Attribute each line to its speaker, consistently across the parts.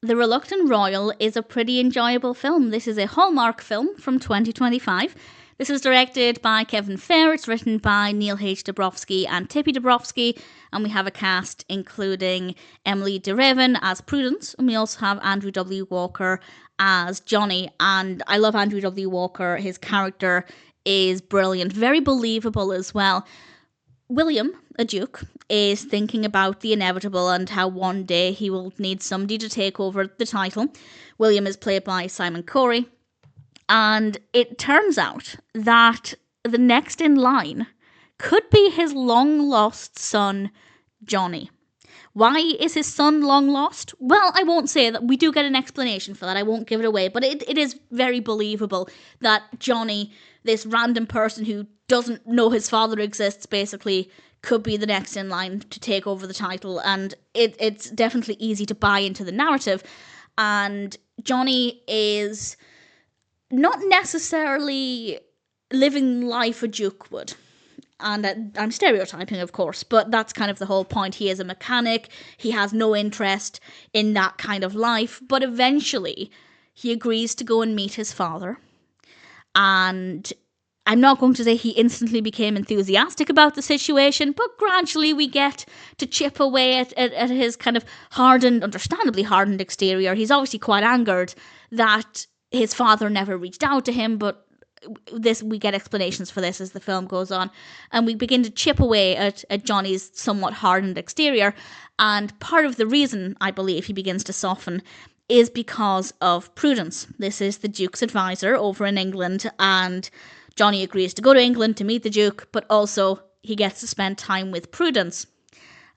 Speaker 1: The Reluctant Royal is a pretty enjoyable film. This is a Hallmark film from 2025. This is directed by Kevin Fair. It's written by Neal H. Dobrofsky and Tippi Dobrofsky. And we have a cast including Emilie de Ravin as Prudence. And we also have Andrew W. Walker as Johnny. And I love Andrew W. Walker. His character is brilliant. Very believable as well. William, a duke, is thinking about the inevitable and how one day he will need somebody to take over the title. William is played by Simon Coury. And it turns out that the next in line could be his long-lost son, Johnny. Why is his son long lost? Well, I won't say that. We do get an explanation for that. I won't give it away. But it is very believable that Johnny, this random person who doesn't know his father exists, basically, could be the next in line to take over the title. And it's definitely easy to buy into the narrative. And Johnny is not necessarily living life a duke would. And I'm stereotyping, of course, but that's kind of the whole point. He is a mechanic. He has no interest in that kind of life. But eventually, he agrees to go and meet his father. And I'm not going to say he instantly became enthusiastic about the situation, but gradually we get to chip away at his kind of understandably hardened exterior. He's obviously quite angered that his father never reached out to him, but we get explanations for this as the film goes on, and we begin to chip away at Johnny's somewhat hardened exterior. And part of the reason I believe he begins to soften is because of Prudence. This is the Duke's advisor over in England, and Johnny agrees to go to England to meet the Duke, but also he gets to spend time with Prudence.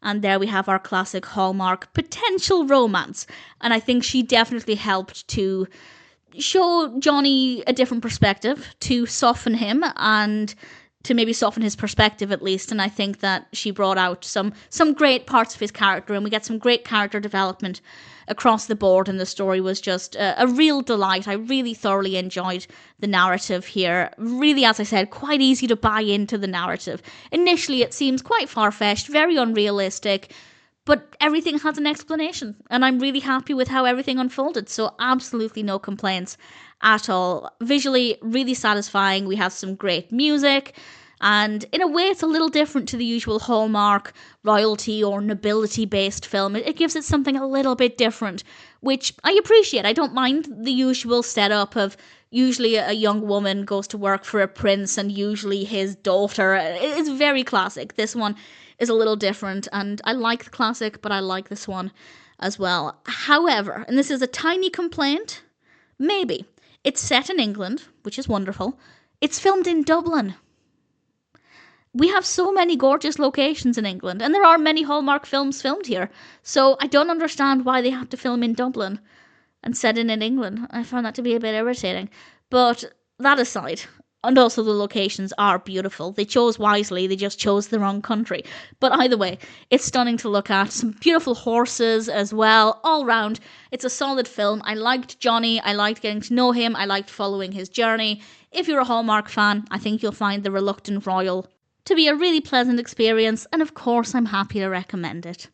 Speaker 1: And there we have our classic Hallmark potential romance, and I think she definitely helped to show Johnny a different perspective, to soften him and to maybe soften his perspective at least. And I think that she brought out some great parts of his character, and we get some great character development across the board, and the story was just a real delight. I really thoroughly enjoyed the narrative here. Really, as I said, quite easy to buy into the narrative. Initially it seems quite far-fetched, very unrealistic, but everything has an explanation, and I'm really happy with how everything unfolded, so absolutely no complaints at all. Visually, really satisfying. We have some great music, and in a way it's a little different to the usual Hallmark royalty or nobility-based film. It gives it something a little bit different, which I appreciate. I don't mind the usual setup of usually a young woman goes to work for a prince and usually his daughter. It's very classic. This one is a little different, and I like the classic, but I like this one as well. However, and this is a tiny complaint, maybe, it's set in England, which is wonderful. It's filmed in Dublin. We have so many gorgeous locations in England, and there are many Hallmark films filmed here, so I don't understand why they have to film in Dublin and set it in England. I found that to be a bit irritating. But that aside, and also the locations are beautiful. They chose wisely, they just chose the wrong country. But either way, it's stunning to look at. Some beautiful horses as well, all round. It's a solid film. I liked Johnny, I liked getting to know him, I liked following his journey. If you're a Hallmark fan, I think you'll find The Reluctant Royal to be a really pleasant experience, and of course I'm happy to recommend it.